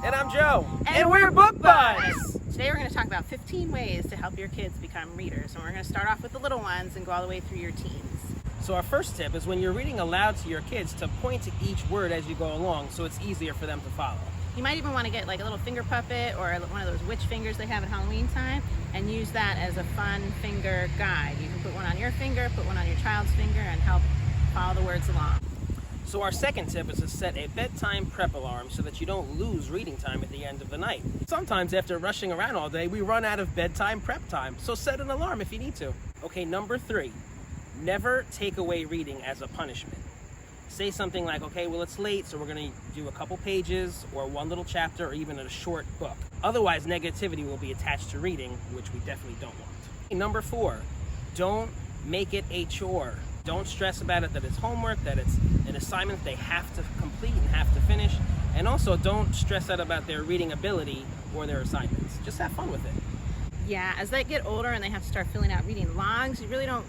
And I'm Joe. And we're Book Buds. Today we're going to talk about 15 ways to help your kids become readers. And we're going to start off with the little ones and go all the way through your teens. So our first tip is when you're reading aloud to your kids to point to each word as you go along so it's easier for them to follow. You might even want to get like a little finger puppet or one of those witch fingers they have at Halloween time and use that as a fun finger guide. You can put one on your finger, put one on your child's finger, and help follow the words along. So our second tip is to set a bedtime prep alarm so that you don't lose reading time at the end of the night. Sometimes after rushing around all day, we run out of bedtime prep time, so set an alarm if you need to. Okay, number 3, never take away reading as a punishment. Say something like, okay, well it's late, so we're gonna do a couple pages or one little chapter or even a short book. Otherwise, negativity will be attached to reading, which we definitely don't want. Number 4, don't make it a chore. Don't stress about it that it's homework, that it's an assignment they have to complete and have to finish. And also don't stress out about their reading ability or their assignments. Just have fun with it. Yeah, as they get older and they have to start filling out reading logs,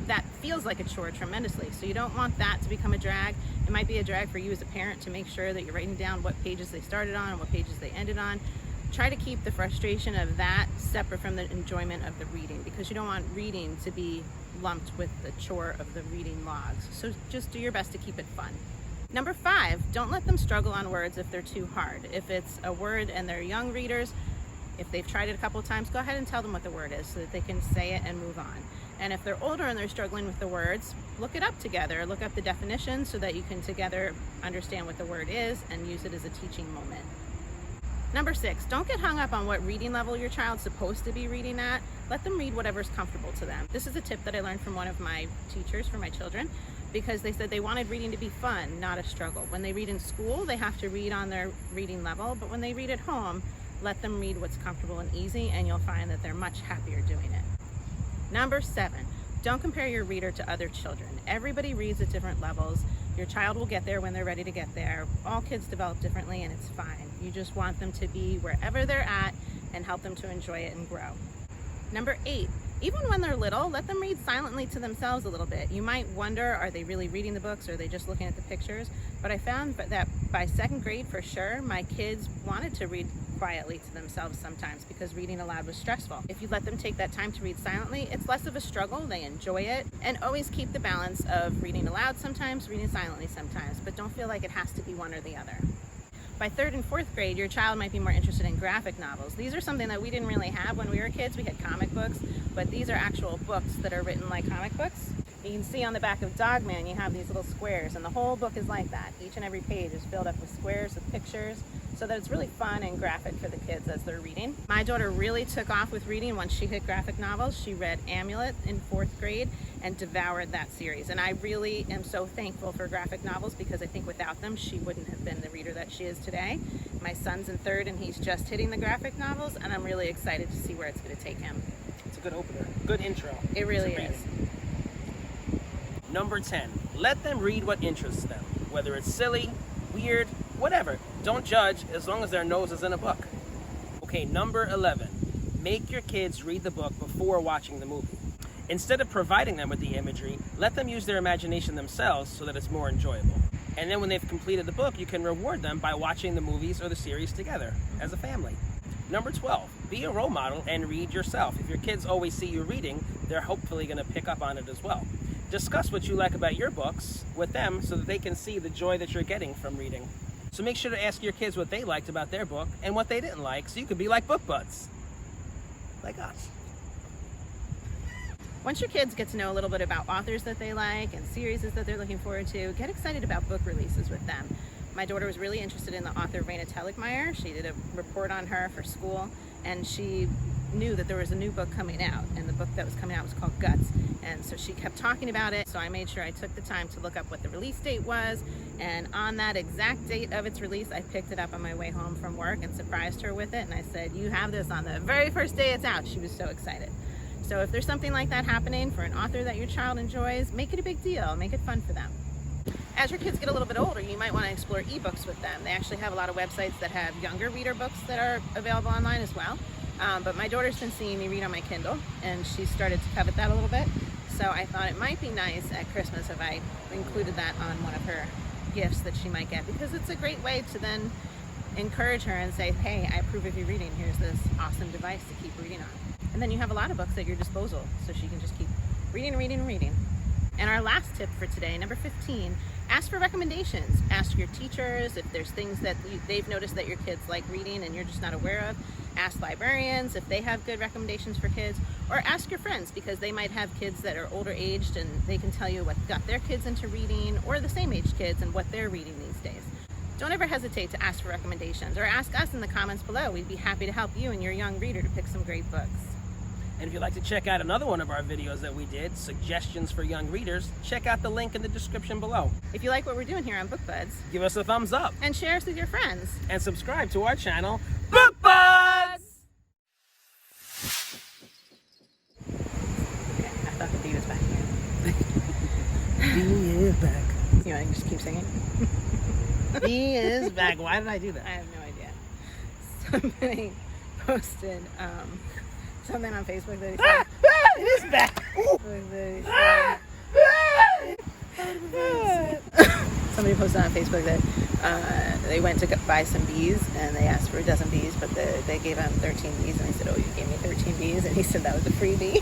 that feels like a chore tremendously. So you don't want that to become a drag. It might be a drag for you as a parent to make sure that you're writing down what pages they started on and what pages they ended on. Try to keep the frustration of that separate from the enjoyment of the reading, because you don't want reading to be lumped with the chore of the reading logs. So just do your best to keep it fun. Number 5, don't let them struggle on words if they're too hard. If it's a word and they're young readers, if they've tried it a couple of times, go ahead and tell them what the word is so that they can say it and move on. And if they're older and they're struggling with the words, look it up together. Look up the definition so that you can together understand what the word is and use it as a teaching moment. Number 6, don't get hung up on what reading level your child's supposed to be reading at. Let them read whatever's comfortable to them. This is a tip that I learned from one of my teachers for my children, because they said they wanted reading to be fun, not a struggle. When they read in school, they have to read on their reading level, but when they read at home, let them read what's comfortable and easy, and you'll find that they're much happier doing it. Number 7, don't compare your reader to other children. Everybody reads at different levels. Your child will get there when they're ready to get there. All kids develop differently, and it's fine. You just want them to be wherever they're at and help them to enjoy it and grow. Number 8, even when they're little, let them read silently to themselves a little bit. You might wonder, are they really reading the books or are they just looking at the pictures? But I found that by 2nd grade for sure, my kids wanted to read quietly to themselves sometimes because reading aloud was stressful. If you let them take that time to read silently, it's less of a struggle, they enjoy it, and always keep the balance of reading aloud sometimes, reading silently sometimes, but don't feel like it has to be one or the other. By 3rd and 4th grade, your child might be more interested in graphic novels. These are something that we didn't really have when we were kids. We had comic books, but these are actual books that are written like comic books. You can see on the back of Dogman, you have these little squares, and the whole book is like that. Each and every page is filled up with squares with pictures, so that it's really fun and graphic for the kids as they're reading. My daughter really took off with reading once she hit graphic novels. She read Amulet in 4th grade and devoured that series. And I really am so thankful for graphic novels, because I think without them, she wouldn't have been the reader that she is today. My son's in 3rd and he's just hitting the graphic novels, and I'm really excited to see where it's going to take him. It's a good opener, good intro. It really is. Number 10, let them read what interests them, whether it's silly, weird, whatever. Don't judge as long as their nose is in a book. Okay, number 11, make your kids read the book before watching the movie. Instead of providing them with the imagery, let them use their imagination themselves so that it's more enjoyable. And then when they've completed the book, you can reward them by watching the movies or the series together as a family. Number 12, be a role model and read yourself. If your kids always see you reading, they're hopefully going to pick up on it as well. Discuss what you like about your books with them so that they can see the joy that you're getting from reading. So make sure to ask your kids what they liked about their book and what they didn't like, so you could be like book buds, like us. Once your kids get to know a little bit about authors that they like and series that they're looking forward to, get excited about book releases with them. My daughter was really interested in the author Readate. She did a report on her for school, and she knew that there was a new book coming out, and the book that was coming out was called Guts. And so she kept talking about it, so I made sure I took the time to look up what the release date was, and on that exact date of its release, I picked it up on my way home from work and surprised her with it, and I said, you have this on the very first day it's out. She was so excited. So if there's something like that happening for an author that your child enjoys, make it a big deal, make it fun for them. As your kids get a little bit older, you might want to explore eBooks with them. They actually have a lot of websites that have younger reader books that are available online as well. But my daughter's been seeing me read on my Kindle, and she started to covet that a little bit. So I thought it might be nice at Christmas if I included that on one of her gifts that she might get, because it's a great way to then encourage her and say, hey, I approve of your reading. Here's this awesome device to keep reading on. And then you have a lot of books at your disposal, so she can just keep reading and reading and reading. And our last tip for today, number 15, ask for recommendations. Ask your teachers if there's things that they've noticed that your kids like reading and you're just not aware of. Ask librarians if they have good recommendations for kids, or ask your friends because they might have kids that are older aged and they can tell you what got their kids into reading, or the same age kids and what they're reading these days. Don't ever hesitate to ask for recommendations, or ask us in the comments below. We'd be happy to help you and your young reader to pick some great books. And if you'd like to check out another one of our videos that we did, Suggestions for Young Readers, check out the link in the description below. If you like what we're doing here on BookBuds, Give us a thumbs up and share us with your friends. and subscribe to our channel, BookBuds! Okay, I thought the bee was back here. Bee is back. You want to just keep singing? Bee is back. Why did I do that? I have no idea. Somebody posted something on Facebook that he said. It is back. Somebody posted on Facebook that they went to buy some bees and they asked for a dozen bees, but they gave him 13 bees, and they said, oh, you gave me 13 bees, and he said that was a freebie.